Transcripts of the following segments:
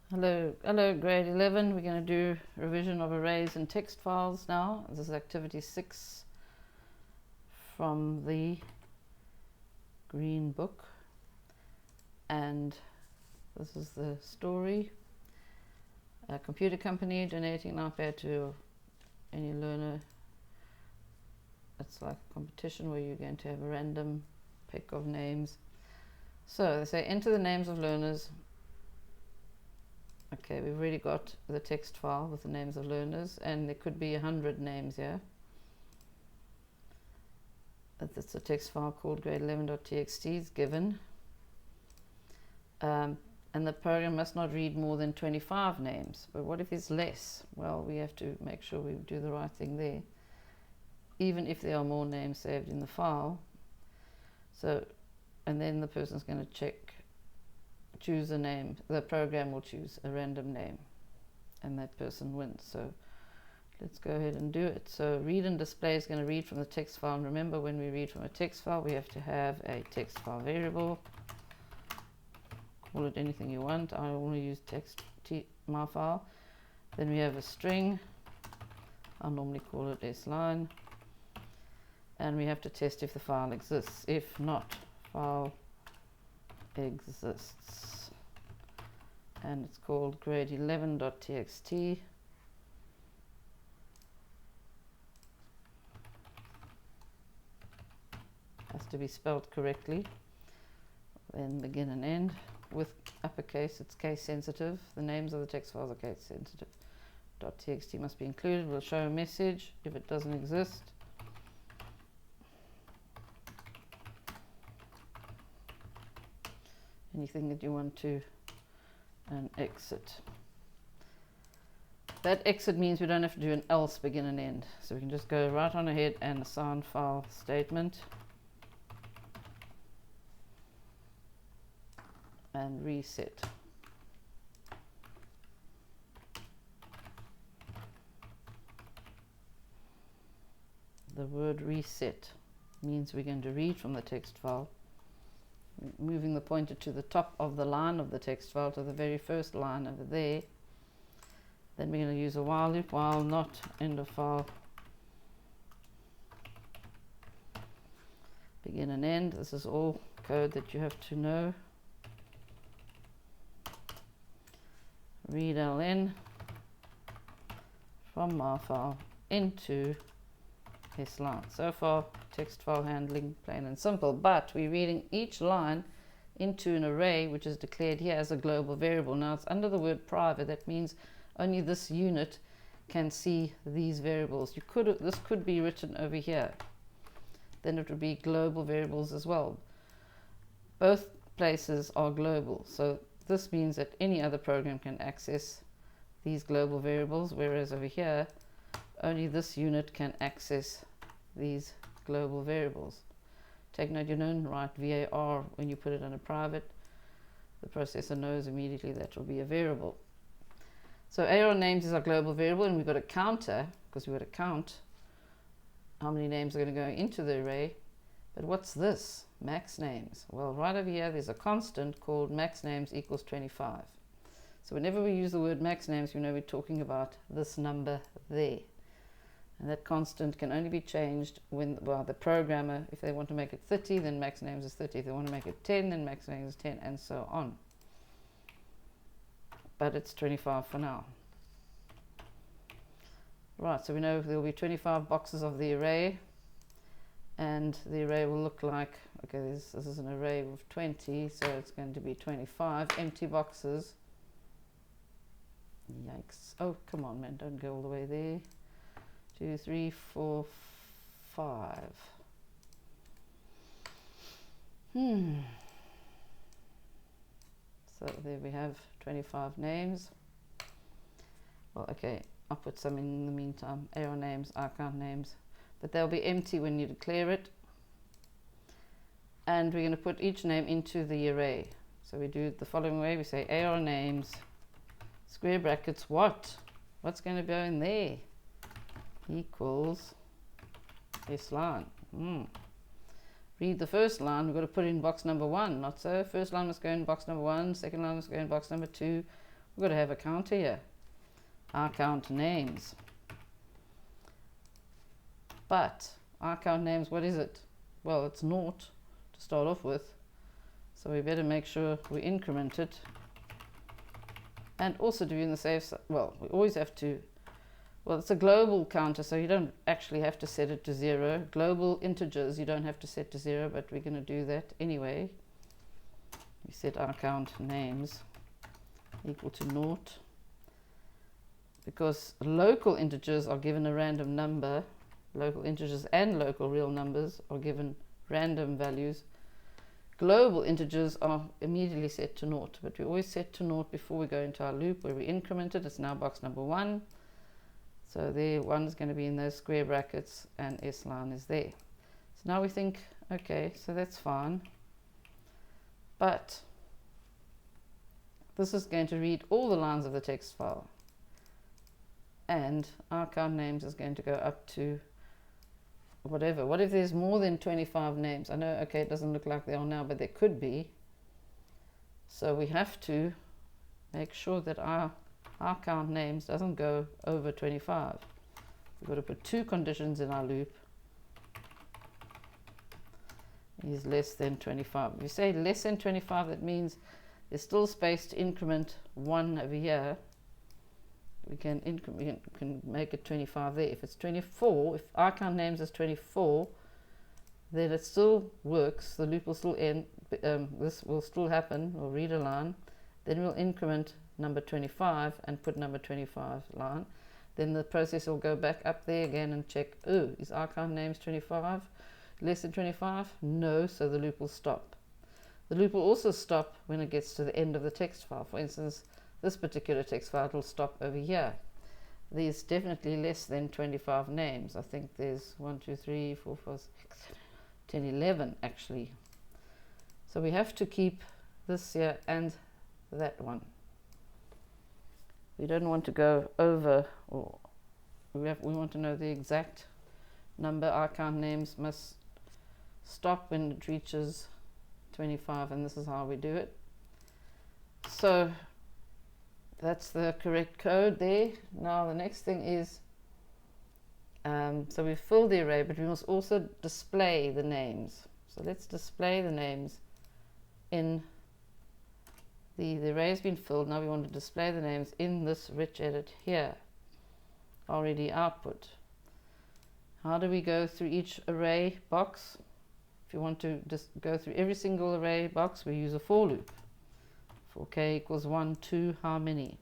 Hello, grade 11. We're going to do revision of arrays and text files now. This is activity 6 from the green book, and this is the story. A computer company donating an iPad to any learner. It's like a competition where you're going to have a random pick of names. So they say enter the names of learners. Okay, we've already got the text file with the names of learners, and there could be 100 names here. It's a text file called Gr11.txt is given. And the program must not read more than 25 names. But what if it's less? Well, we have to make sure we do the right thing there, even if there are more names saved in the file. So, and then the person's going to choose a name. The program will choose a random name, and that person wins. So let's go ahead and do it. So read and display is going to read from the text file. And remember, when we read from a text file, we have to have a text file variable. Call it anything you want. I only use text my file. Then we have a string. I normally call it sline. And we have to test if the file exists. If not, file exists, and it's called Gr11.txt. Has to be spelled correctly. Then begin and end with uppercase. It's case sensitive. The names of the text files are case sensitive. .txt must be included. We'll show a message if it doesn't exist. Anything that you want to, and exit. That exit means we don't have to do an else, begin and end. So we can just go right on ahead and assign file statement and reset. The word reset means we're going to read from the text file, moving the pointer to the top of the line of the text file, to the very first line over there. Then we're going to use a while loop, while not end of file, begin and end. This is all code that you have to know. Read ln from my file into this line. So far, text file handling plain and simple, but we're reading each line into an array which is declared here as a global variable. Now it's under the word private. That means only this unit can see these variables. This could be written over here. Then it would be global variables as well. Both places are global, so this means that any other program can access these global variables, whereas over here only this unit can access these global variables. Take note, you don't write var when you put it in a private. The processor knows immediately that will be a variable. So AR names is our global variable, and we've got a counter because we've got to count how many names are going to go into the array. But what's this? Max names. Well, right over here there's a constant called max names equals 25. So whenever we use the word max names, we know we're talking about this number there. And that constant can only be changed when, well, the programmer, if they want to make it 30, then max names is 30. If they want to make it 10, then max names is 10, and so on. But it's 25 for now. Right, so we know there will be 25 boxes of the array, and the array will look like, okay, this is an array of 20, so it's going to be 25 empty boxes. Yikes. Oh, come on, man, don't go all the way there. 2, 3, 4, 5. So there we have 25 names. Well, okay, I'll put some in the meantime. AR names, icon names, but they'll be empty when you declare it. And we're going to put each name into the array. So we do it the following way. We say AR names, square brackets, what's going to go in there? Equals this line. Read the first line. We've got to put in box number 1. Not so. First line must go in box number 1. Second line must go in box number 2. we've got to have a counter here. Our count names. But our count names, what is it? Well, it's 0 to start off with. So we better make sure we increment it. And also doing the safe side, well, we always have to, well, it's a global counter, so you don't actually have to set it to 0. Global integers, you don't have to set to 0, but we're going to do that anyway. We set our count names equal to 0. Because local integers are given a random number, local integers and local real numbers are given random values. Global integers are immediately set to 0, but we always set to 0 before we go into our loop where we increment it. It's now box number 1. So there, 1 is going to be in those square brackets and S line is there. So now we think, okay, so that's fine. But this is going to read all the lines of the text file. And our count names is going to go up to whatever. What if there's more than 25 names? I know, okay, it doesn't look like they are now, but there could be. So we have to make sure that our count names doesn't go over 25. We've got to put 2 conditions in our loop. Is less than 25. If you say less than 25, that means there's still space to increment 1 over here. We can make it 25 there. If it's 24, if our count names is 24, then it still works. The loop will still end. This will still happen. We'll read a line. Then we'll increment number 25 and put number 25 line. Then the process will go back up there again and check, oh, is our count names 25? Less than 25? No, so the loop will stop. The loop will also stop when it gets to the end of the text file. For instance, this particular text file will stop over here. There's definitely less than 25 names. I think there's 1, 2, 3, 4, 5, 6, 10, 11 actually. So we have to keep this here and that one. We don't want to go over, or we want to know the exact number. Our count names must stop when it reaches 25, and this is how we do it. So that's the correct code there. Now the next thing is, so we've filled the array, but we must also display the names. So let's display the names in the array has been filled. Now we want to display the names in this rich edit here, already output. How do we go through each array box? If you want to just go through every single array box, we use a for loop. For k equals 1, 2, how many?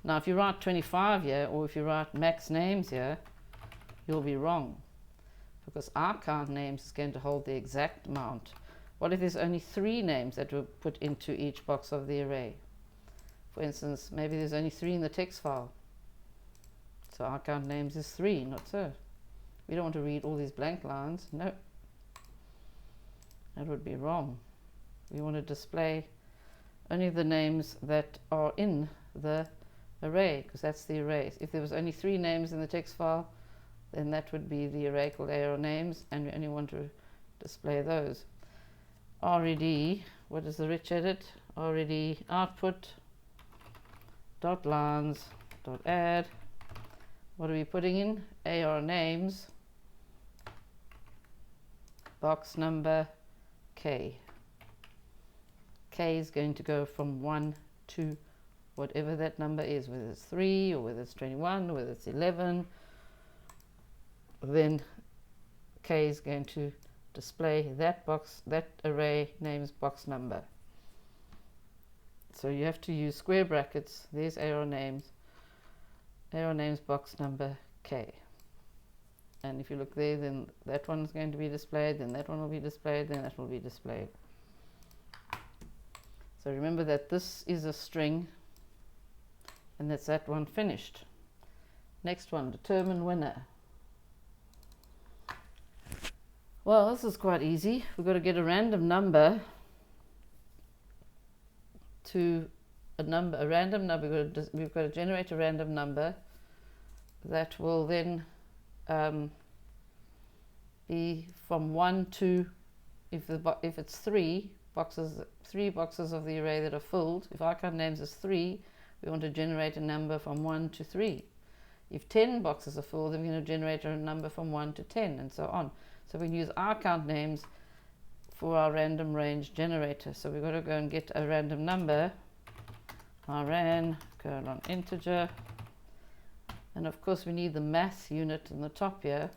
Now if you write 25 here, or if you write max names here, you'll be wrong, because our count names is going to hold the exact amount. What if there's only 3 names that were put into each box of the array? For instance, maybe there's only 3 in the text file. So our count names is 3, not so. We don't want to read all these blank lines. No. That would be wrong. We want to display only the names that are in the array, because that's the array. If there was only 3 names in the text file, then that would be the array called arrow names, and we only want to display those. Red, what is the rich edit? Red output dot lines dot add. What are we putting in? AR names, box number K. K is going to go from 1 to whatever that number is, whether it's 3 or whether it's 21 or whether it's 11. Then K is going to display that box, that array name's box number. So you have to use square brackets. There's arrow names box number K. And if you look there, then that one is going to be displayed, then that one will be displayed, then that will be displayed. So remember that this is a string, and that's that one finished. Next one, determine winner. Well, this is quite easy. We've got to get a random number to a random number. We've got to generate a random number that will then be from 1 to, if it's 3, boxes, 3 boxes of the array that are filled. If our count names is 3, we want to generate a number from 1 to 3. If 10 boxes are full, then we're going to generate a number from 1 to 10, and so on. So we can use our count names for our random range generator. So we've got to go and get a random number, rn, integer, and of course we need the math unit in the top here.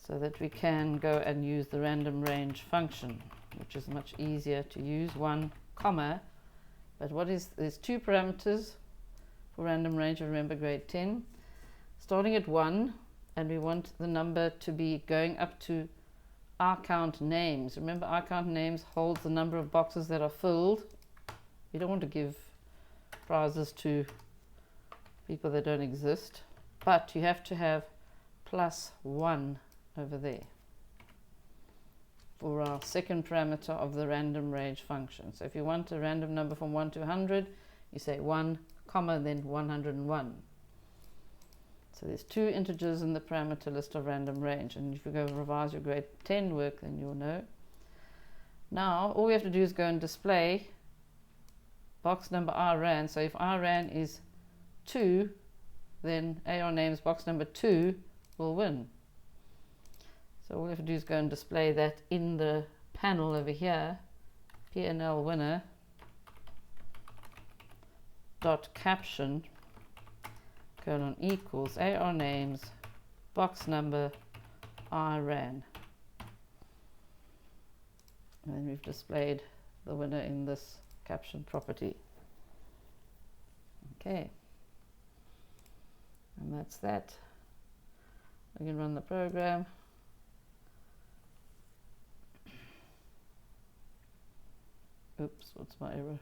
So that we can go and use the random range function, which is much easier to use, 1 comma. But there's 2 parameters for random range, remember grade 10. Starting at 1, and we want the number to be going up to our count names. Remember, our count names holds the number of boxes that are filled. You don't want to give prizes to people that don't exist, but you have to have +1 over there for our second parameter of the random range function. So if you want a random number from 1 to 100, you say 1 comma then 101. So there's 2 integers in the parameter list of random range, and if you go revise your grade 10 work, then you'll know. Now all we have to do is go and display box number rran. So if rran is 2, then AR names box number 2 will win. So all we have to do is go and display that in the panel over here, PNL winner dot caption colon equals AR names box number rran. And then we've displayed the winner in this caption property. Okay, and that's that. We can run the program. Oops, what's my error?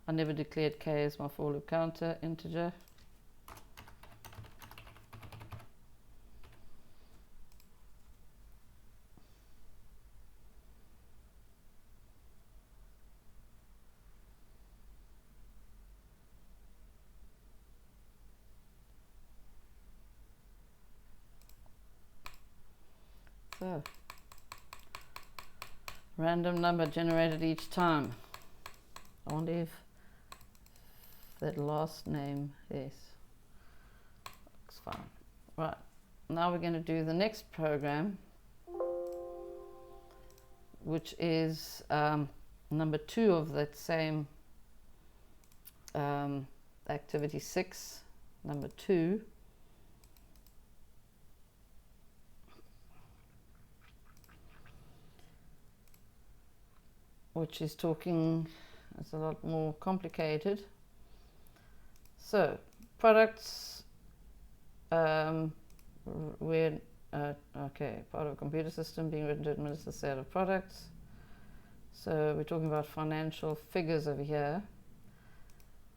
I never declared k as my for loop counter integer. So, random number generated each time. I wonder if that last name, yes, looks fine. Right, now we're going to do the next program, which is number 2 of that same activity 6, number 2. Which is talking, it's a lot more complicated. So products, okay, part of a computer system being written to administer the sale of products. So we're talking about financial figures over here.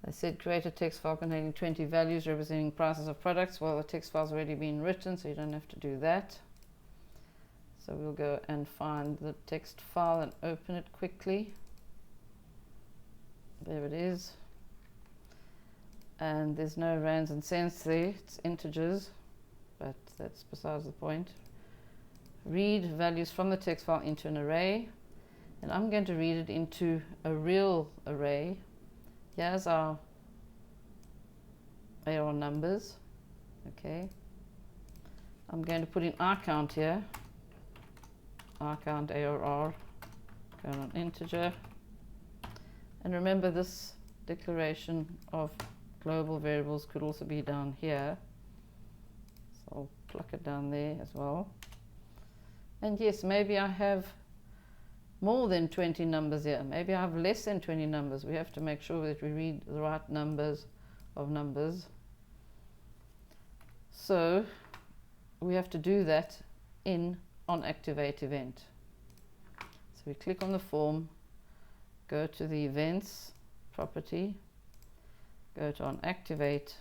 They said create a text file containing 20 values representing prices of products. Well, the text file's already been written, so you don't have to do that. So we'll go and find the text file and open it quickly. There it is. And there's no rands and cents there, it's integers, but that's besides the point. Read values from the text file into an array, and I'm going to read it into a real array. Here's our AR numbers. Okay. I'm going to put in our count here. Our count ARR, colon integer. And remember, this declaration of global variables could also be down here. So I'll pluck it down there as well. And yes, maybe I have more than 20 numbers here. Maybe I have less than 20 numbers. We have to make sure that we read the right numbers of numbers. So we have to do that in onActivate event. So we click on the form, go to the events property, go to onActivate,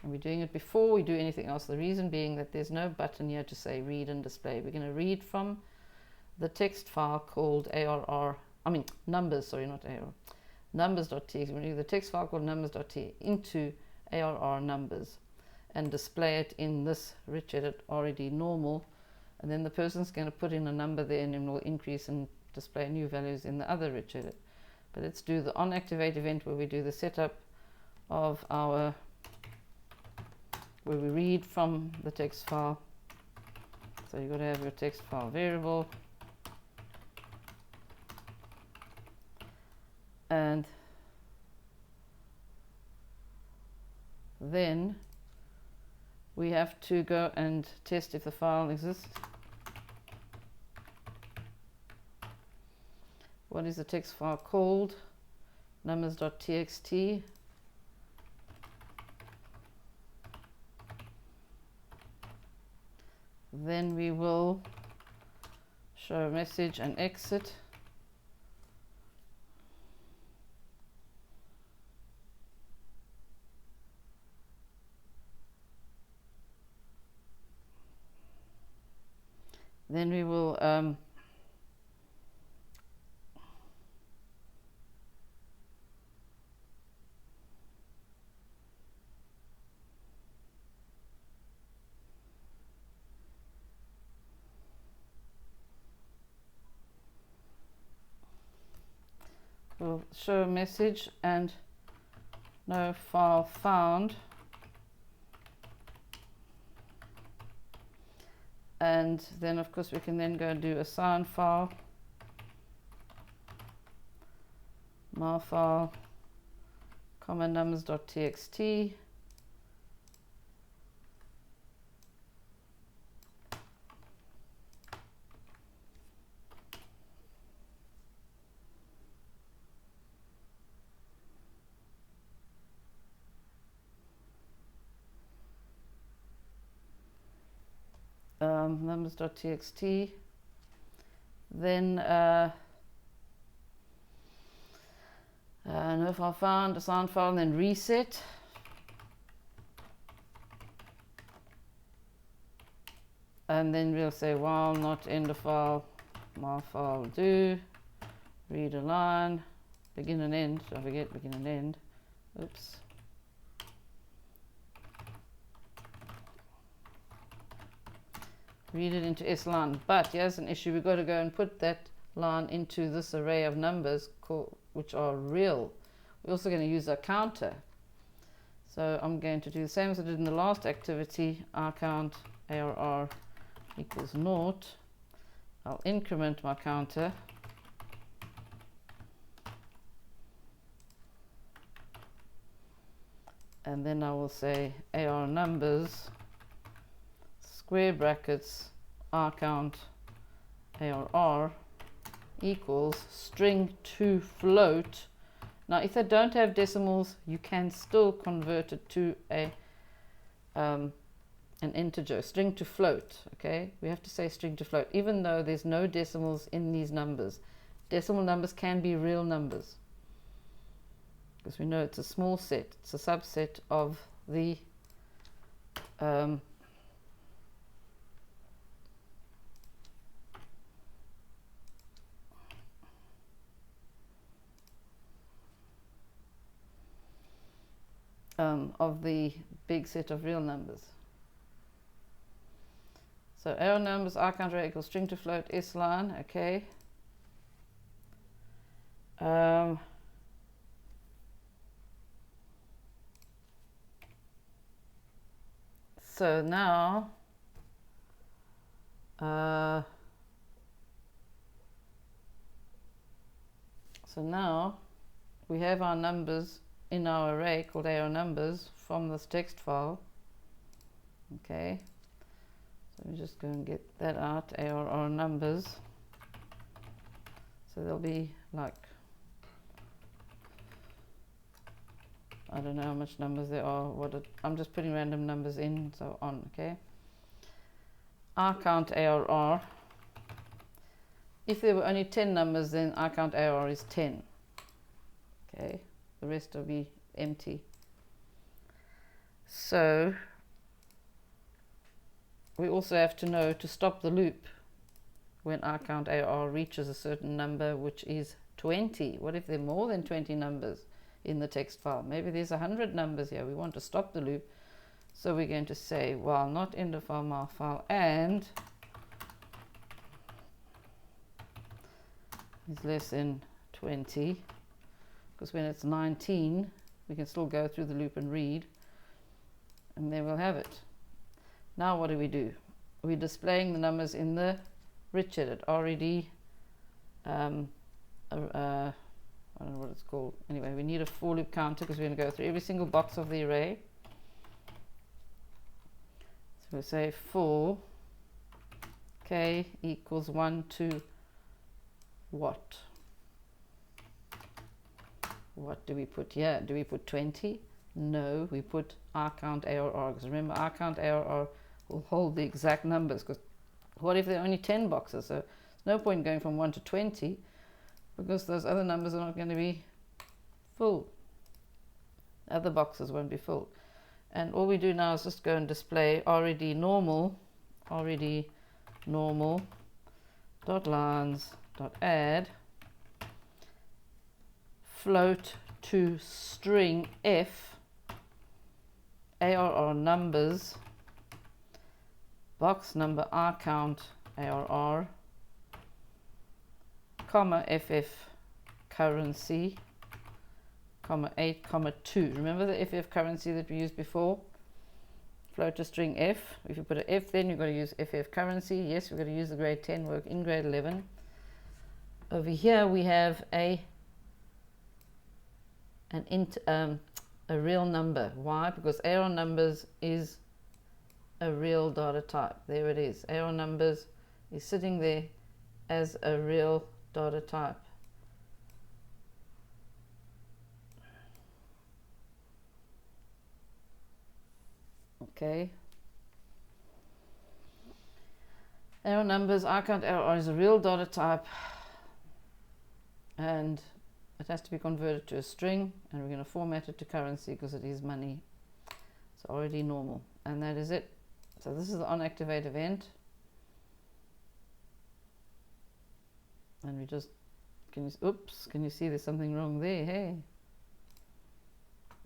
and we're doing it before we do anything else. The reason being that there's no button here to say read and display. We're going to read from the text file called numbers, sorry, not ARR, numbers.txt. We're going to do the text file called numbers.txt into ARR numbers and display it in this rich edit already normal and then the person's going to put in a number there and it will increase and display new values in the other rich edit. But let's do the onActivate event where we do the setup of our, where we read from the text file. So you've got to have your text file variable, and then we have to go and test if the file exists. What is the text file called? Numbers.txt. Then we will show a message and exit. Then we will we'll show a message and no file found, and then of course we can then go and do assign file, my file, comma numbers.txt, numbers.txt, then no file found, assign file, and then reset. And then we'll say while not end of file, my file do, read a line, begin and end, don't forget begin and end, oops. Read it into S line, but here's an issue. We've got to go and put that line into this array of numbers which are real. We're also going to use a counter. So I'm going to do the same as I did in the last activity, rcount ARR equals 0. I'll increment my counter. And then I will say AR numbers square brackets rcount ARR equals string to float. Now if they don't have decimals, you can still convert it to a an integer, string to float. Okay, we have to say string to float even though there's no decimals in these numbers. Decimal numbers can be real numbers because we know it's a small set, it's a subset of the big set of real numbers. So arrow numbers rcount array equals string to float S line. Okay. So now we have our numbers in our array called AR numbers from this text file. Okay, so we just go and get that out, ARR numbers. So there'll be like, I don't know how much numbers there are, I'm just putting random numbers in and so on. Okay, rcount ARR, if there were only 10 numbers then rcount ARR is 10. Okay, the rest will be empty. So we also have to know to stop the loop when rcount ARR reaches a certain number, which is 20. What if there are more than 20 numbers in the text file? Maybe there's 100 numbers here. We want to stop the loop. So we're going to say while not end of file, my file, and is less than 20, because when it's 19 we can still go through the loop and read, and there we'll have it. Now what do? We're displaying the numbers in the rich edit, RED, I don't know what it's called. Anyway, we need a for loop counter because we're going to go through every single box of the array. So we'll say for k equals 1 to what? What do we put here? Do we put 20? No, we put R count ARR, because remember R count ARR will hold the exact numbers, because what if there are only 10 boxes? So there's no point going from 1 to 20, because those other numbers are not going to be full. Other boxes won't be full. And all we do now is just go and display RED normal dot lines dot add float to string f ARR numbers box number R count ARR comma FF currency comma 8 comma 2. Remember the FF currency that we used before? Float to string f. If you put an f, then you've got to use FF currency. Yes, we've got to use the grade 10 work in grade 11. Over here we have a real number. Why? Because ARR numbers is a real data type. There it is. ARR numbers is sitting there as a real data type. Okay. ARR numbers, R count ARR is a real data type, and it has to be converted to a string, and we're going to format it to currency because it is money. It's already normal, and that is it. So this is the onActivate event, and we just can you see there's something wrong there? Hey,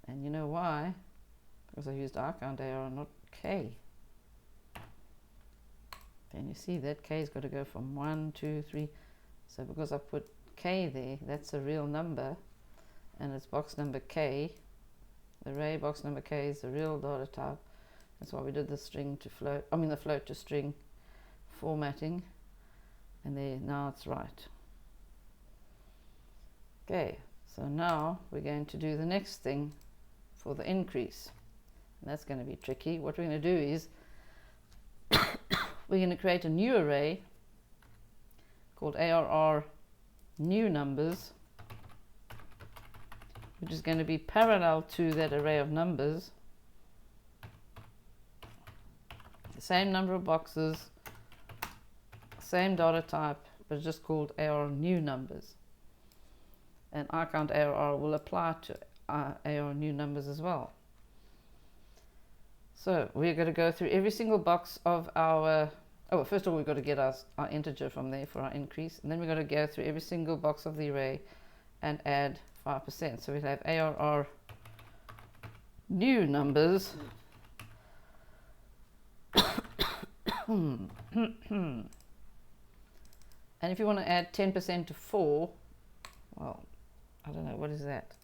and you know why? Because I used R count ARR, not K. Then you see that K's got to go from 1, 2, 3. So because I put K there, that's a real number, and it's box number K. The array box number K is a real data type. That's why we did the string to float. I mean the float to string formatting, and there now it's right. Okay, so now we're going to do the next thing for the increase. And that's going to be tricky. What we're going to do is we're going to create a new array called ARR new numbers, which is going to be parallel to that array of numbers. The same number of boxes, same data type, but it's just called ARR new numbers. And R count ARR will apply to ARR new numbers as well. So we're going to go through every single box of our, first of all we've got to get our integer from there for our increase, and then we're going to go through every single box of the array and add 5%. So we'll have ARR new numbers and if you want to add 10% to 4, well, I don't know, what is that?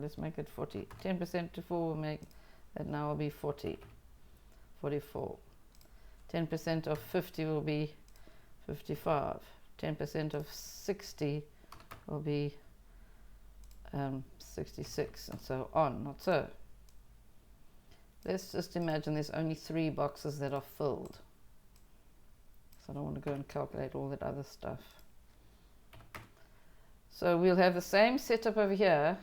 Let's make it 40. 10% to 4 will make that now will be 40. 44. 10% of 50 will be 55. 10% of 60 will be 66, and so on, not so. Let's just imagine there's only 3 boxes that are filled. So I don't want to go and calculate all that other stuff. So we'll have the same setup over here,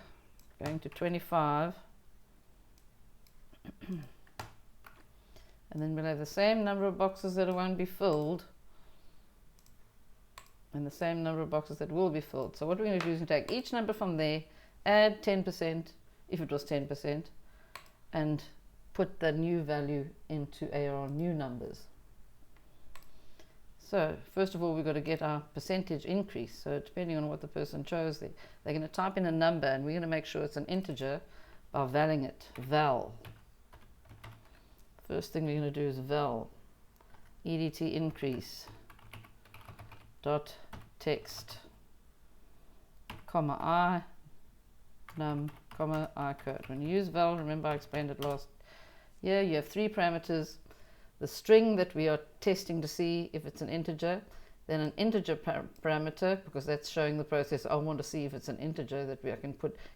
going to 25. And then we'll have the same number of boxes that won't be filled and the same number of boxes that will be filled. So what we're going to do is take each number from there, add 10% if it was 10%, and put the new value into ARR new numbers. So first of all we've got to get our percentage increase. So depending on what the person chose, they're going to type in a number, and we're going to make sure it's an integer by valing it, val. First thing we're going to do is val edt increase dot text comma I num comma I code. When you use val, remember I explained it last year, you have three parameters: the string that we are testing to see if it's an integer, then an integer parameter, because that's showing the process I want to see if it's an integer, that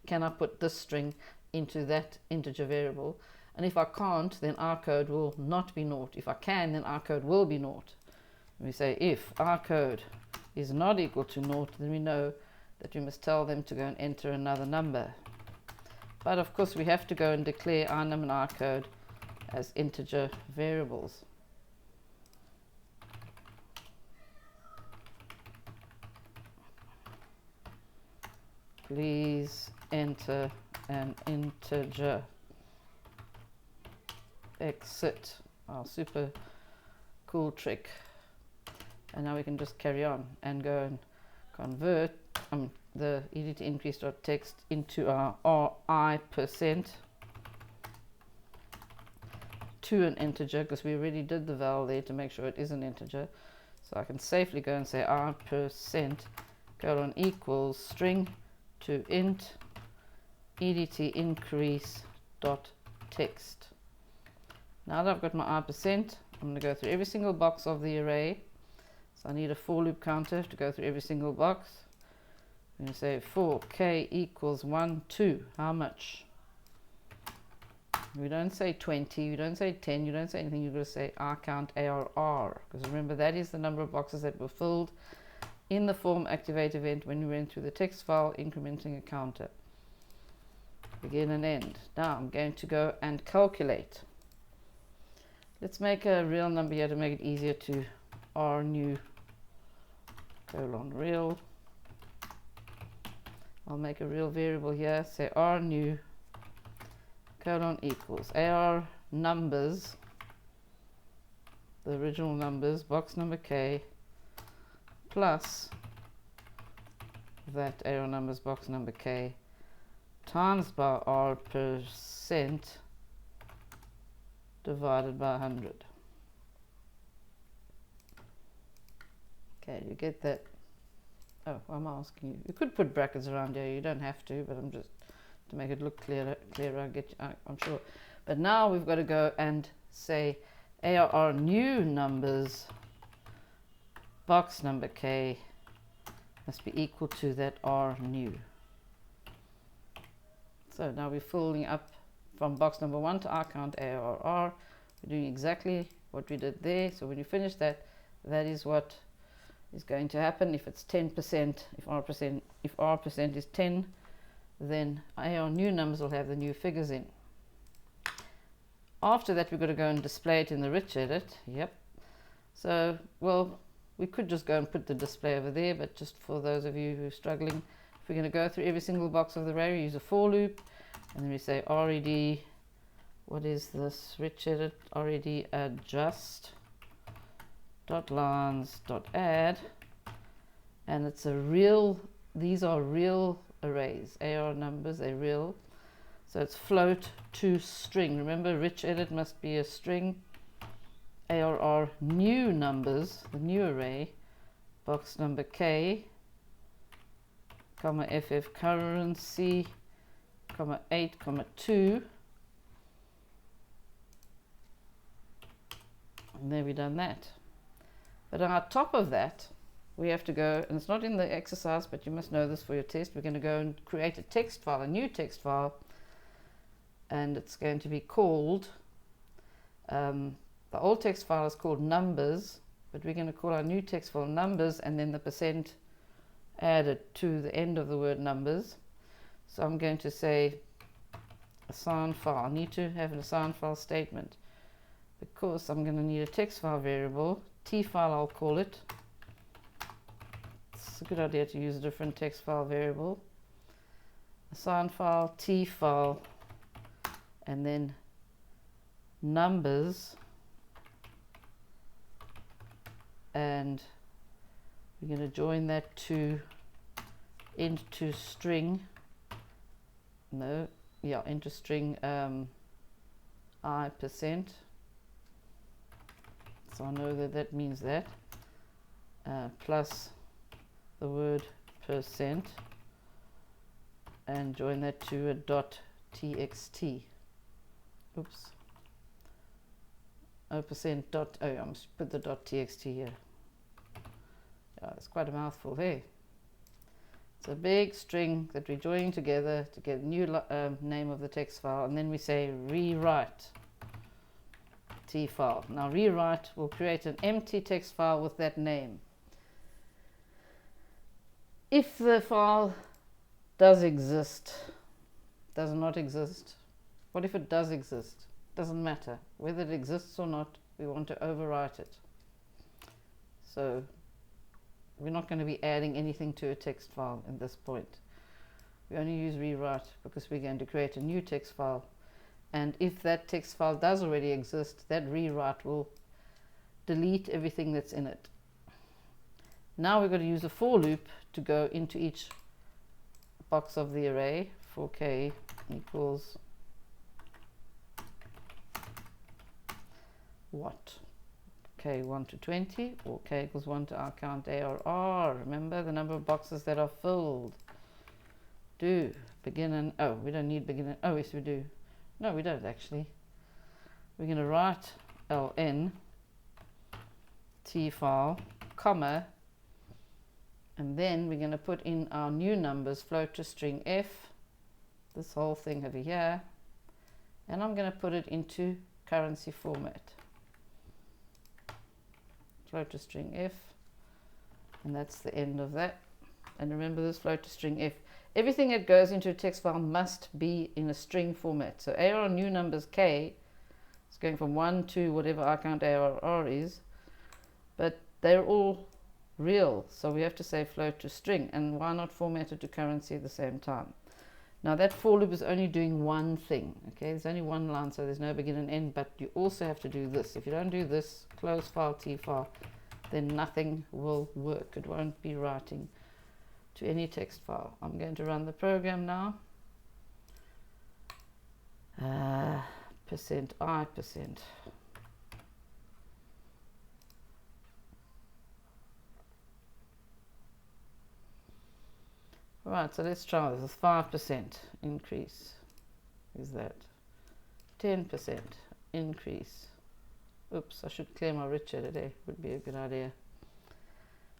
can I put this string into that integer variable, and if I can't, then our code will not be naught. If I can, then our code will be naught. We say if our code is not equal to naught, then we know that we must tell them to go and enter another number. But of course we have to go and declare our num and our code as integer variables. Please enter an integer. Exit. Our super cool trick. And now we can just carry on and go and convert the edt increase.text into our I% to an integer, because we already did the val there to make sure it is an integer. So I can safely go and say I% colon equals string to int edt increase dot text. Now that I've got my I%, I'm going to go through every single box of the array. So I need a for loop counter to go through every single box. I'm going to say for k equals 1, 2, how much? We don't say 20, we don't say 10, you don't say anything, you're going to say I count ARR, because remember that is the number of boxes that were filled in the form activate event when we went through the text file incrementing a counter. Begin and end. Now I'm going to go and calculate. Let's make a real number here to make it easier to R new colon real. I'll make a real variable here, say R new colon equals AR numbers, the original numbers, box number K, plus that AR numbers box number K times by R% divided by 100. Okay, you get that? Oh, I'm asking you. You could put brackets around here. You don't have to, but I'm just to make it look clearer. I'm sure. But now we've got to go and say ARR new numbers box number K must be equal to that R new. So now we're filling up from box number 1 to R count ARR. We're doing exactly what we did there. So when you finish that, that is what is going to happen. If it's 10%, if R% is 10, then our new numbers will have the new figures in. After that, we're going to go and display it in the rich edit. Yep. So, well, we could just go and put the display over there, but just for those of you who are struggling, if we're going to go through every single box of the array, we use a for loop, and then we say red, what is this, rich edit, red adjust dot lines dot add, and it's a real, these are real arrays, AR numbers, they're real, so it's float to string. Remember, rich edit must be a string. ARR new numbers, the new array, box number K, comma FF currency, comma 8, comma 2, and there we've done that. But on top of that, we have to go, and it's not in the exercise, but you must know this for your test, we're going to go and create a text file, a new text file, and it's going to be called, the old text file is called numbers, but we're going to call our new text file numbers, and then the percent added to the end of the word numbers. So I'm going to say assign file. I need to have an assign file statement, because I'm going to need a text file variable, T file I'll call it. It's a good idea to use a different text file variable. Assign file, T file, and then numbers, and we're going to join that to into string, into string I%. So I know that that means that, plus the word percent, and join that to a .txt. Oops. 0% dot, oh, I must put the .txt here. Yeah, it's quite a mouthful, hey? It's a big string that we're joining together to get a new name of the text file, and then we say rewrite t file. Now rewrite will create an empty text file with that name. If the file does exist, does not exist, what if it does exist? Doesn't matter. Whether it exists or not, we want to overwrite it. So we're not going to be adding anything to a text file at this point. We only use rewrite because we're going to create a new text file. And if that text file does already exist, that rewrite will delete everything that's in it. Now we're going to use a for loop to go into each box of the array. For k equals what? K 1 to 20, or k equals 1 to our count A or R. Remember the number of boxes that are filled. Do begin and, oh, we don't need begin and, oh yes we do. No, we don't actually. We're going to write ln t file, comma, and then we're going to put in our new numbers, float to string f, this whole thing over here, and I'm going to put it into currency format. Float to string f, and that's the end of that. And remember this float to string f. Everything that goes into a text file must be in a string format. So AR new numbers k is going from 1 to whatever our count ARR is, but they're all real, so we have to say float to string, and why not format it to currency at the same time? Now that for loop is only doing one thing, okay? There's only one line, so there's no begin and end, but you also have to do this. If you don't do this, close file t file, then nothing will work. It won't be writing to any text file. I'm going to run the program now. %i%. Right, so let's try this. 5% increase is that. 10% increase. Oops, I should clear my Richard today. Would be a good idea.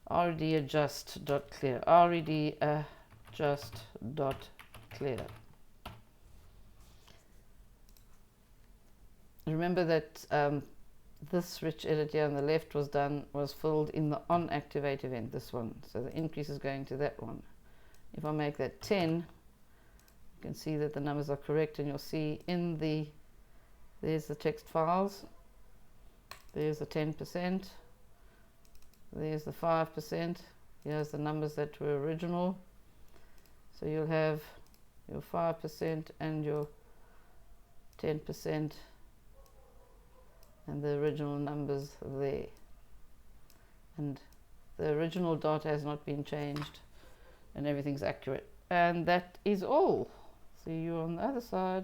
Red adjust dot clear. Red adjust dot clear. Remember that this rich edit here on the left was filled in the on activate event, this one. So the increase is going to that one. If I make that 10, you can see that the numbers are correct, and you'll see in there's the text files, there's the 10%, there's the 5%, here's the numbers that were original. So you'll have your 5% and your 10% and the original numbers there. And the original dot has not been changed, and everything's accurate. And that is all. See you on the other side.